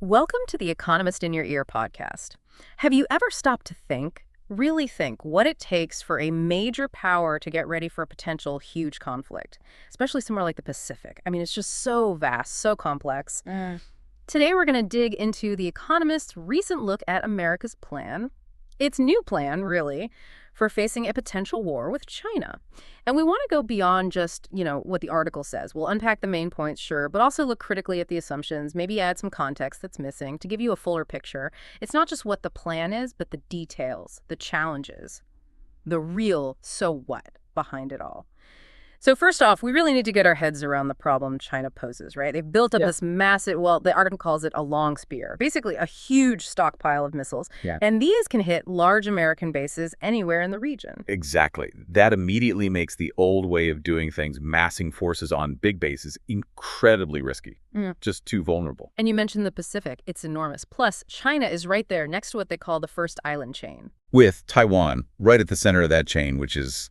Welcome to the Economist in Your Ear podcast. Have you ever stopped to think, really think, what it takes for a major power to get ready for a potential huge conflict, especially somewhere like the Pacific? I mean, it's just so vast, so complex. Today, we're going to dig into The Economist's recent look at America's plan, its new plan, really, for facing a potential war with China. And we want to go beyond just, what the article says. We'll unpack the main points, sure, but also look critically at the assumptions, maybe add some context that's missing to give you a fuller picture. It's not just what the plan is, but the details, the challenges, the real so what behind it all. So first off, we really need to get our heads around the problem China poses, right? They've built up this massive, well, the article calls it a long spear, basically a huge stockpile of missiles. And these can hit large American bases anywhere in the region. Exactly. That immediately makes the old way of doing things, massing forces on big bases, incredibly risky, just too vulnerable. And you mentioned the Pacific. It's enormous. Plus, China is right there next to what they call the first island chain. With Taiwan right at the center of that chain, which is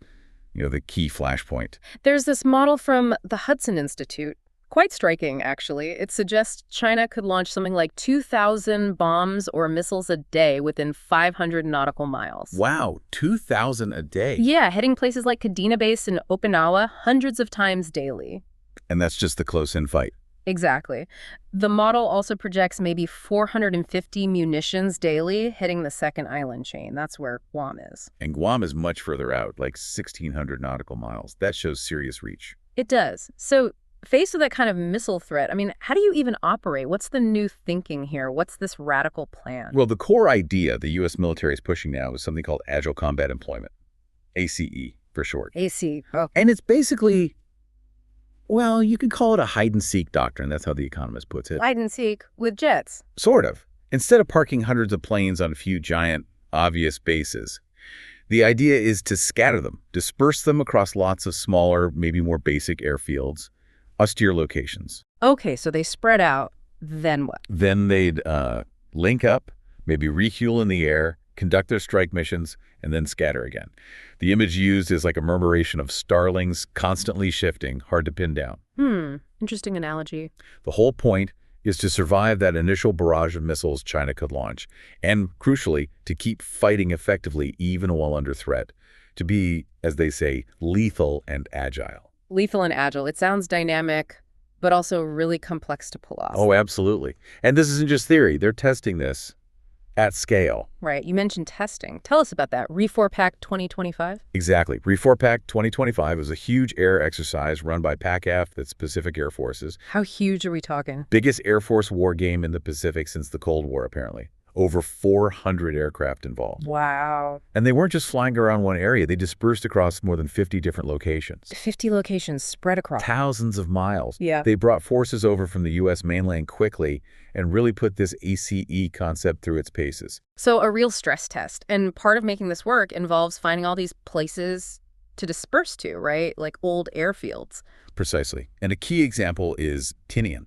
the key flashpoint. There's this model from the Hudson Institute. Quite striking, actually. It suggests China could launch something like 2,000 bombs or missiles a day within 500 nautical miles. Wow, 2,000 a day. Yeah, hitting places like Kadena Base in Okinawa hundreds of times daily. And that's just the close-in fight. Exactly. The model also projects maybe 450 munitions daily hitting the second island chain. That's where Guam is. And Guam is much further out, like 1,600 nautical miles. That shows serious reach. It does. So faced with that kind of missile threat, how do you even operate? What's the new thinking here? What's this radical plan? Well, the core idea the U.S. military is pushing now is something called Agile Combat Employment, ACE for short. ACE. Oh. And it's basically, well, you could call it a hide-and-seek doctrine. That's how The Economist puts it. Hide-and-seek with jets. Sort of. Instead of parking hundreds of planes on a few giant, obvious bases, the idea is to scatter them, disperse them across lots of smaller, maybe more basic airfields, austere locations. Okay, so they spread out. Then what? Then they'd link up, maybe refuel in the air, conduct their strike missions, and then scatter again. The image used is like a murmuration of starlings constantly shifting, hard to pin down. Interesting analogy. The whole point is to survive that initial barrage of missiles China could launch, and crucially, to keep fighting effectively even while under threat, to be, as they say, lethal and agile. Lethal and agile. It sounds dynamic, but also really complex to pull off. Oh, absolutely. And this isn't just theory. They're testing this at scale. Right. You mentioned testing. Tell us about that. RE4PAC 2025? Exactly. RE4PAC 2025 is a huge air exercise run by PACAF, that's Pacific Air Forces. How huge are we talking? Biggest Air Force war game in the Pacific since the Cold War, apparently. Over 400 aircraft involved. Wow. And they weren't just flying around one area. They dispersed across more than 50 different locations. 50 locations spread across. Thousands of miles. Yeah. They brought forces over from the U.S. mainland quickly and really put this ACE concept through its paces. So a real stress test. And part of making this work involves finding all these places to disperse to, right? Like old airfields. Precisely. And a key example is Tinian.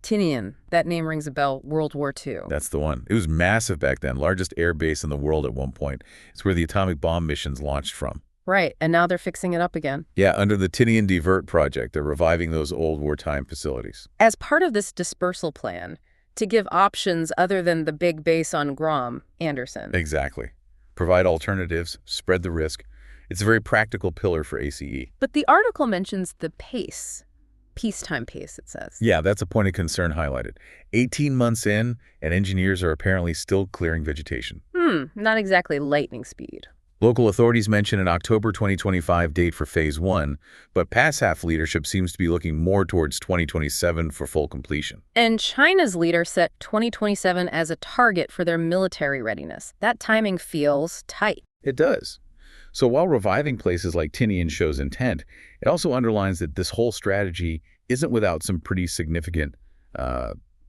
Tinian. That name rings a bell. World War II. That's the one. It was massive back then. Largest air base in the world at one point. It's where the atomic bomb missions launched from. Right. And now they're fixing it up again. Yeah, under the Tinian Divert project, they're reviving those old wartime facilities. As part of this dispersal plan, to give options other than the big base on Guam, Anderson. Exactly. Provide alternatives, spread the risk. It's a very practical pillar for ACE. But the article mentions the pace. Peacetime pace, it says. Yeah, that's a point of concern highlighted. 18 months in, and engineers are apparently still clearing vegetation. Not exactly lightning speed. Local authorities mention an October 2025 date for Phase 1, but PACAF leadership seems to be looking more towards 2027 for full completion. And China's leader set 2027 as a target for their military readiness. That timing feels tight. It does. So while reviving places like Tinian shows intent, it also underlines that this whole strategy isn't without some pretty significant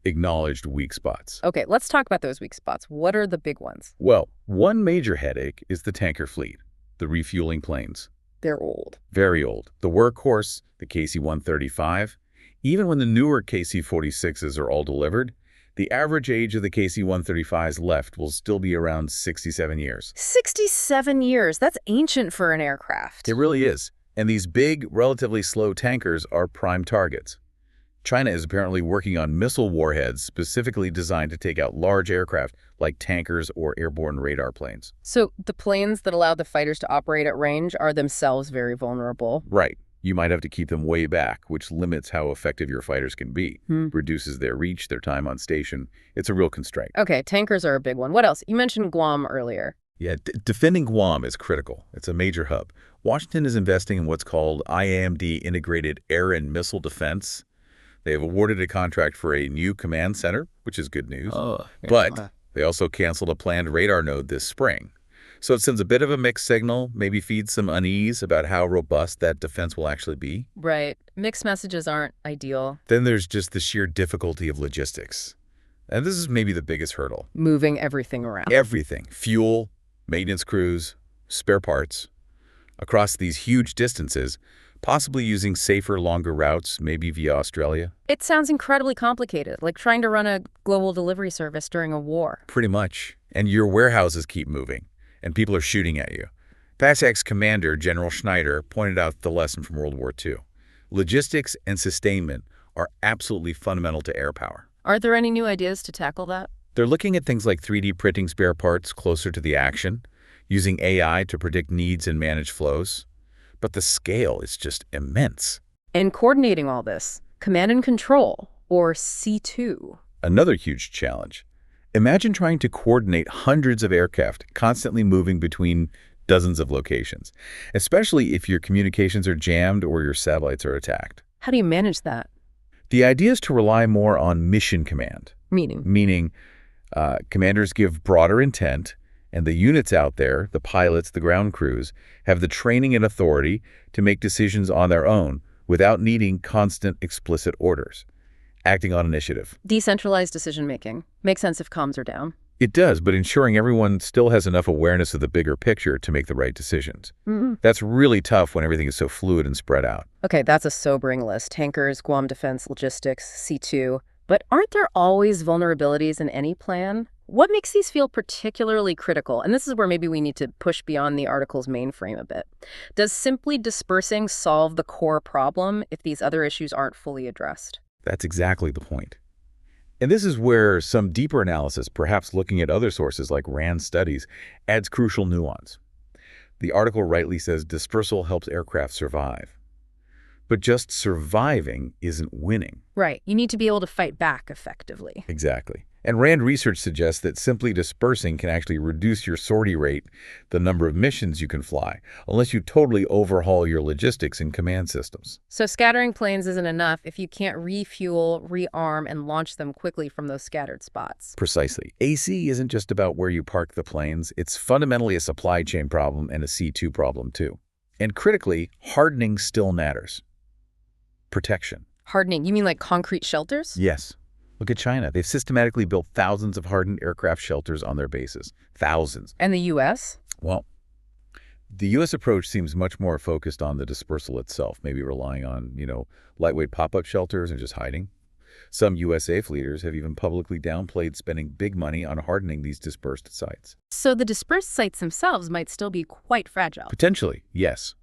acknowledged weak spots. Okay, let's talk about those weak spots. What are the big ones? Well, one major headache is the tanker fleet, the refueling planes. They're old. Very old. The workhorse, the KC-135, even when the newer KC-46s are all delivered, the average age of the KC-135s left will still be around 67 years. 67 years? That's ancient for an aircraft. It really is. And these big, relatively slow tankers are prime targets. China is apparently working on missile warheads specifically designed to take out large aircraft like tankers or airborne radar planes. So the planes that allow the fighters to operate at range are themselves very vulnerable. Right. You might have to keep them way back, which limits how effective your fighters can be, reduces their reach, their time on station. It's a real constraint. Okay, tankers are a big one. What else? You mentioned Guam earlier. Yeah, defending Guam is critical. It's a major hub. Washington is investing in what's called IAMD Integrated Air and Missile Defense. They have awarded a contract for a new command center, which is good news. But they also canceled a planned radar node this spring. So it sends a bit of a mixed signal, maybe feeds some unease about how robust that defense will actually be. Right. Mixed messages aren't ideal. Then there's just the sheer difficulty of logistics. And this is maybe the biggest hurdle. Moving everything around. Everything. Fuel, maintenance crews, spare parts. Across these huge distances, possibly using safer, longer routes, maybe via Australia. It sounds incredibly complicated, like trying to run a global delivery service during a war. Pretty much. And your warehouses keep moving, and people are shooting at you. PASAC's commander, General Schneider, pointed out the lesson from World War II. Logistics and sustainment are absolutely fundamental to air power. Are there any new ideas to tackle that? They're looking at things like 3D printing spare parts closer to the action, using AI to predict needs and manage flows. But the scale is just immense. And coordinating all this, command and control, or C2. Another huge challenge. Imagine trying to coordinate hundreds of aircraft constantly moving between dozens of locations, especially if your communications are jammed or your satellites are attacked. How do you manage that? The idea is to rely more on mission command. Meaning commanders give broader intent, and the units out there, the pilots, the ground crews, have the training and authority to make decisions on their own without needing constant explicit orders, acting on initiative. Decentralized decision-making. Makes sense if comms are down. It does, but ensuring everyone still has enough awareness of the bigger picture to make the right decisions. That's really tough when everything is so fluid and spread out. Okay, that's a sobering list. Tankers, Guam defense, logistics, C2. But aren't there always vulnerabilities in any plan? What makes these feel particularly critical? And this is where maybe we need to push beyond the article's mainframe a bit. Does simply dispersing solve the core problem if these other issues aren't fully addressed? That's exactly the point. And this is where some deeper analysis, perhaps looking at other sources like RAND studies, adds crucial nuance. The article rightly says dispersal helps aircraft survive. But just surviving isn't winning. Right. You need to be able to fight back effectively. Exactly. And RAND research suggests that simply dispersing can actually reduce your sortie rate, the number of missions you can fly, unless you totally overhaul your logistics and command systems. So scattering planes isn't enough if you can't refuel, rearm, and launch them quickly from those scattered spots. Precisely. AC isn't just about where you park the planes. It's fundamentally a supply chain problem and a C2 problem too. And critically, hardening still matters. Protection. Hardening? You mean like concrete shelters? Yes. Look at China. They've systematically built thousands of hardened aircraft shelters on their bases. Thousands. And the U.S.? Well, the U.S. approach seems much more focused on the dispersal itself, maybe relying on, lightweight pop-up shelters and just hiding. Some USAF leaders have even publicly downplayed spending big money on hardening these dispersed sites. So the dispersed sites themselves might still be quite fragile. Potentially, yes.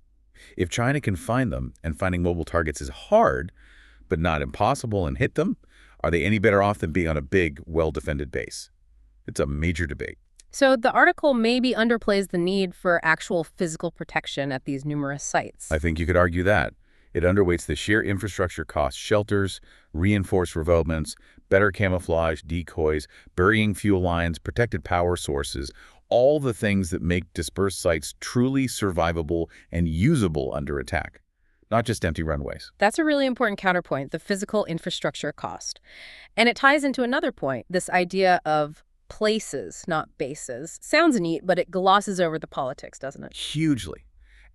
If China can find them, and finding mobile targets is hard, but not impossible, and hit them, are they any better off than being on a big, well-defended base? It's a major debate. So the article maybe underplays the need for actual physical protection at these numerous sites. I think you could argue that. It underweights the sheer infrastructure costs: shelters, reinforced revelments, better camouflage, decoys, burying fuel lines, protected power sources, all the things that make dispersed sites truly survivable and usable under attack, not just empty runways. That's a really important counterpoint, the physical infrastructure cost. And it ties into another point, this idea of places, not bases. Sounds neat, but it glosses over the politics, doesn't it? Hugely.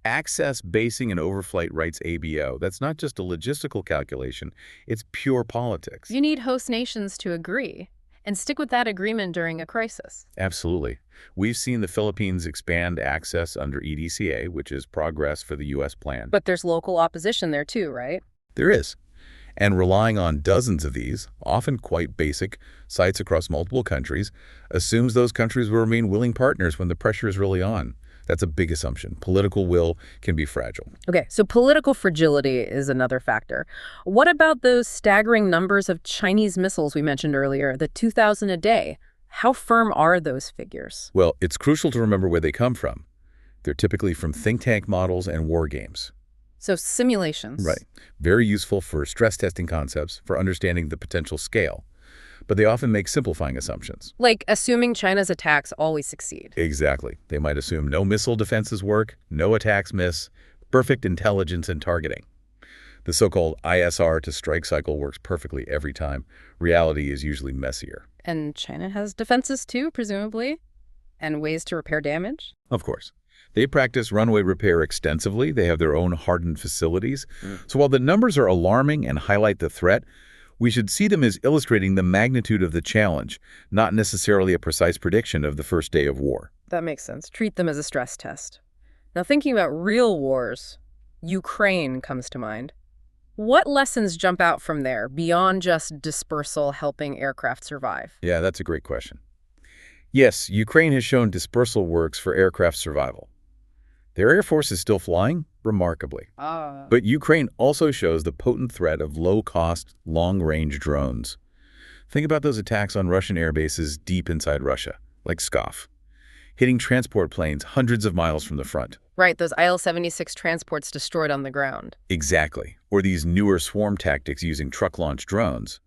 Access, basing, and overflight rights ABO, that's not just a logistical calculation, it's pure politics. You need host nations to agree and stick with that agreement during a crisis. Absolutely. We've seen the Philippines expand access under EDCA, which is progress for the U.S. plan. But there's local opposition there too, right? There is. And relying on dozens of these, often quite basic, sites across multiple countries assumes those countries will remain willing partners when the pressure is really on. That's a big assumption. Political will can be fragile. Okay, so political fragility is another factor. What about those staggering numbers of Chinese missiles we mentioned earlier, the 2,000 a day? How firm are those figures? Well, it's crucial to remember where they come from. They're typically from think tank models and war games. So simulations. Right. Very useful for stress testing concepts, for understanding the potential scale. But they often make simplifying assumptions. Like assuming China's attacks always succeed. Exactly. They might assume no missile defenses work, no attacks miss, perfect intelligence and targeting. The so-called ISR to strike cycle works perfectly every time. Reality is usually messier. And China has defenses too, presumably? And ways to repair damage? Of course. They practice runway repair extensively. They have their own hardened facilities. So while the numbers are alarming and highlight the threat, we should see them as illustrating the magnitude of the challenge, not necessarily a precise prediction of the first day of war. That makes sense. Treat them as a stress test. Now, thinking about real wars, Ukraine comes to mind. What lessons jump out from there beyond just dispersal helping aircraft survive? Yeah, that's a great question. Yes, Ukraine has shown dispersal works for aircraft survival. Their air force is still flying, remarkably. But Ukraine also shows the potent threat of low-cost, long-range drones. Think about those attacks on Russian air bases deep inside Russia, like Pskov, hitting transport planes hundreds of miles from the front. Right, those Il-76 transports destroyed on the ground. Exactly. Or these newer swarm tactics using truck-launched drones.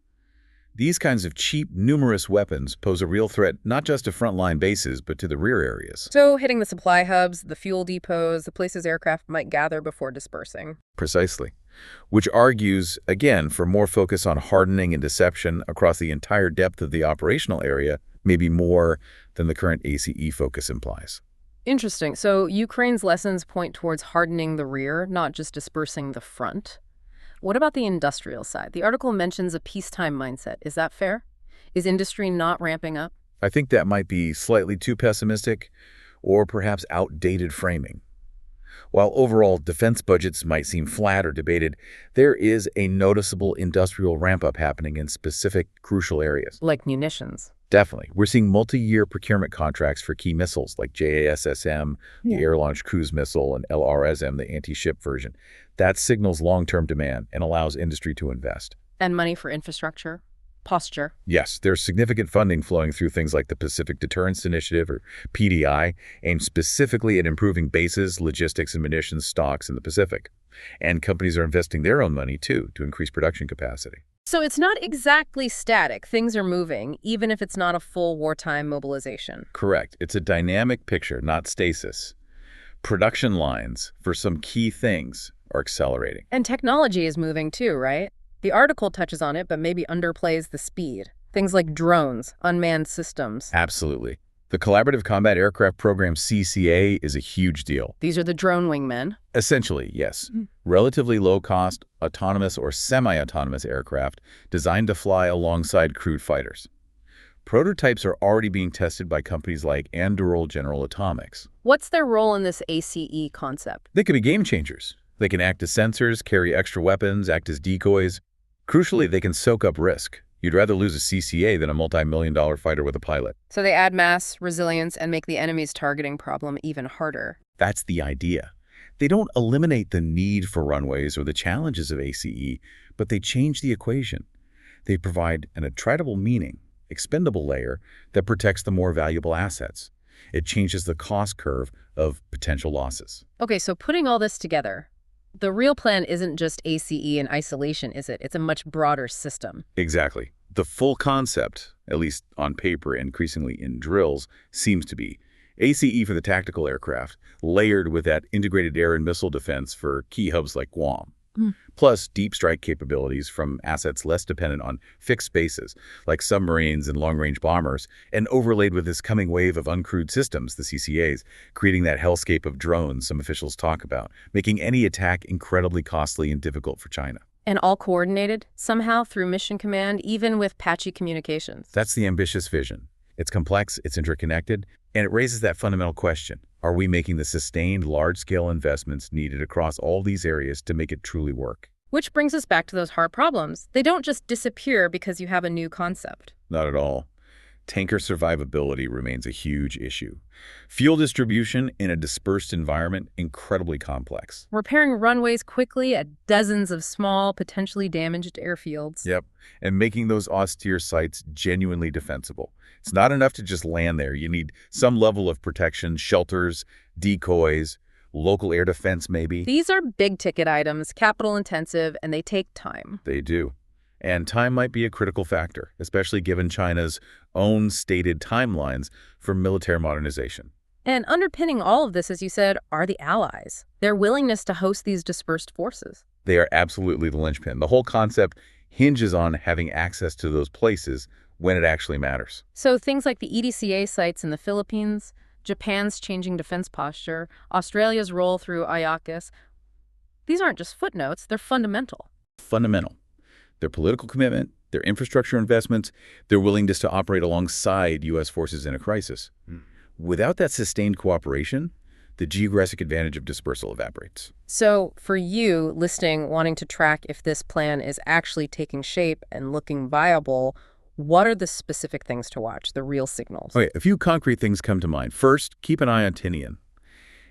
These kinds of cheap, numerous weapons pose a real threat not just to frontline bases, but to the rear areas. So hitting the supply hubs, the fuel depots, the places aircraft might gather before dispersing. Precisely. Which argues, again, for more focus on hardening and deception across the entire depth of the operational area, maybe more than the current ACE focus implies. Interesting. So Ukraine's lessons point towards hardening the rear, not just dispersing the front. What about the industrial side? The article mentions a peacetime mindset. Is that fair? Is industry not ramping up? I think that might be slightly too pessimistic or perhaps outdated framing. While overall defense budgets might seem flat or debated, there is a noticeable industrial ramp-up happening in specific crucial areas. Like munitions. Definitely. We're seeing multi-year procurement contracts for key missiles like JASSM, the air-launched cruise missile, and LRSM, the anti-ship version. That signals long-term demand and allows industry to invest. And money for infrastructure? Posture? Yes, there's significant funding flowing through things like the Pacific Deterrence Initiative, or PDI, aimed specifically at improving bases, logistics, and munitions stocks in the Pacific. And companies are investing their own money, too, to increase production capacity. So it's not exactly static. Things are moving, even if it's not a full wartime mobilization. Correct. It's a dynamic picture, not stasis. Production lines for some key things are accelerating. And technology is moving too, right? The article touches on it, but maybe underplays the speed. Things like drones, unmanned systems. Absolutely. The Collaborative Combat Aircraft Program, CCA, is a huge deal. These are the drone wingmen. Essentially, yes. Relatively low-cost, autonomous or semi-autonomous aircraft designed to fly alongside crewed fighters. Prototypes are already being tested by companies like Anduril General Atomics. What's their role in this ACE concept? They could be game changers. They can act as sensors, carry extra weapons, act as decoys. Crucially, they can soak up risk. You'd rather lose a CCA than a multi-million-dollar fighter with a pilot. So they add mass, resilience, and make the enemy's targeting problem even harder. That's the idea. They don't eliminate the need for runways or the challenges of ACE, but they change the equation. They provide an attritable meaning, expendable layer, that protects the more valuable assets. It changes the cost curve of potential losses. Okay, so putting all this together, the real plan isn't just ACE in isolation, is it? It's a much broader system. Exactly. The full concept, at least on paper, increasingly in drills, seems to be ACE for the tactical aircraft, layered with that integrated air and missile defense for key hubs like Guam. Plus deep strike capabilities from assets less dependent on fixed bases, like submarines and long-range bombers, and overlaid with this coming wave of uncrewed systems, the CCAs, creating that hellscape of drones some officials talk about, making any attack incredibly costly and difficult for China. And all coordinated, somehow, through mission command, even with patchy communications. That's the ambitious vision. It's complex, it's interconnected, and it raises that fundamental question. Are we making the sustained, large-scale investments needed across all these areas to make it truly work? Which brings us back to those hard problems. They don't just disappear because you have a new concept. Not at all. Tanker survivability remains a huge issue. Fuel distribution in a dispersed environment, incredibly complex. Repairing runways quickly at dozens of small, potentially damaged airfields. Yep, and making those austere sites genuinely defensible. It's not enough to just land there. You need some level of protection, shelters, decoys, local air defense maybe. These are big-ticket items, capital-intensive, and they take time. They do. And time might be a critical factor, especially given China's own stated timelines for military modernization. And underpinning all of this, as you said, are the allies. Their willingness to host these dispersed forces. They are absolutely the linchpin. The whole concept hinges on having access to those places when it actually matters. So things like the EDCA sites in the Philippines, Japan's changing defense posture, Australia's role through AUKUS, these aren't just footnotes, they're fundamental. Fundamental. Their political commitment, their infrastructure investments, their willingness to operate alongside U.S. forces in a crisis. Without that sustained cooperation, the geographic advantage of dispersal evaporates. So for you, listening, wanting to track if this plan is actually taking shape and looking viable, what are the specific things to watch, the real signals? Okay, a few concrete things come to mind. First, keep an eye on Tinian.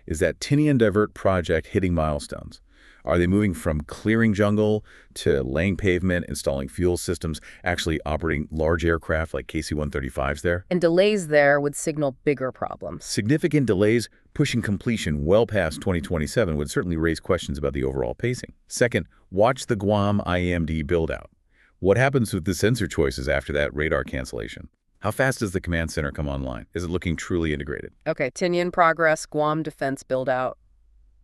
Is that Tinian Divert project hitting milestones? Are they moving from clearing jungle to laying pavement, installing fuel systems, actually operating large aircraft like KC-135s there? And delays there would signal bigger problems. Significant delays pushing completion well past 2027 would certainly raise questions about the overall pacing. Second, watch the Guam IMD build-out. What happens with the sensor choices after that radar cancellation? How fast does the command center come online? Is it looking truly integrated? Okay, Tinian progress, Guam defense build-out.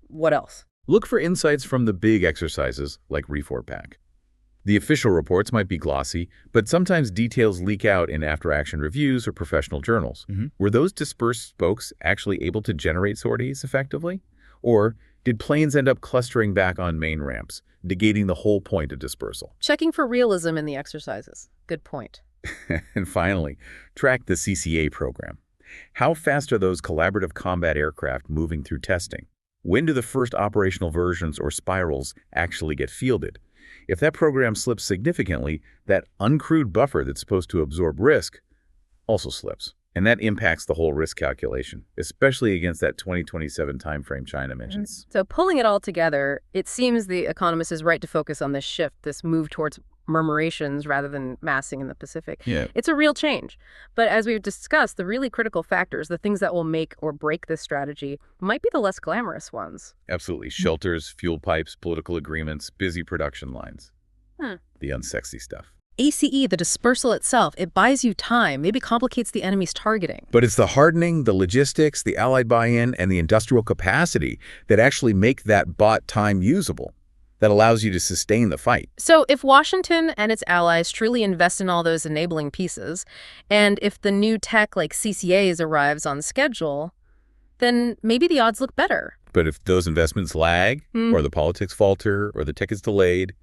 What else? Look for insights from the big exercises like ReForPack. The official reports might be glossy, but sometimes details leak out in after-action reviews or professional journals. Were those dispersed spokes actually able to generate sorties effectively? Or did planes end up clustering back on main ramps, negating the whole point of dispersal? Checking for realism in the exercises. Good point. And finally, track the CCA program. How fast are those collaborative combat aircraft moving through testing? When do the first operational versions or spirals actually get fielded? If that program slips significantly, that uncrewed buffer that's supposed to absorb risk also slips. And that impacts the whole risk calculation, especially against that 2027 timeframe China mentions. So pulling it all together, it seems the economist is right to focus on this shift, this move towards murmurations rather than massing in the Pacific. Yeah. It's a real change. But as we've discussed, the really critical factors, the things that will make or break this strategy, might be the less glamorous ones. Absolutely. Shelters, fuel pipes, political agreements, busy production lines. The unsexy stuff. ACE, the dispersal itself, it buys you time, maybe complicates the enemy's targeting. But it's the hardening, the logistics, the allied buy-in, and the industrial capacity that actually make that bought time usable, that allows you to sustain the fight. So if Washington and its allies truly invest in all those enabling pieces, and if the new tech like CCAs arrives on schedule, then maybe the odds look better. But if those investments lag, or the politics falter, or the tech is delayed,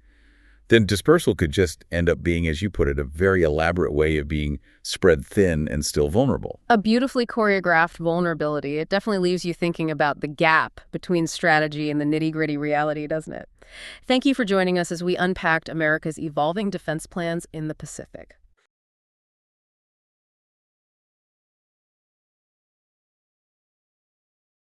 then dispersal could just end up being, as you put it, a very elaborate way of being spread thin and still vulnerable. A beautifully choreographed vulnerability. It definitely leaves you thinking about the gap between strategy and the nitty-gritty reality, doesn't it? Thank you for joining us as we unpacked America's evolving defense plans in the Pacific.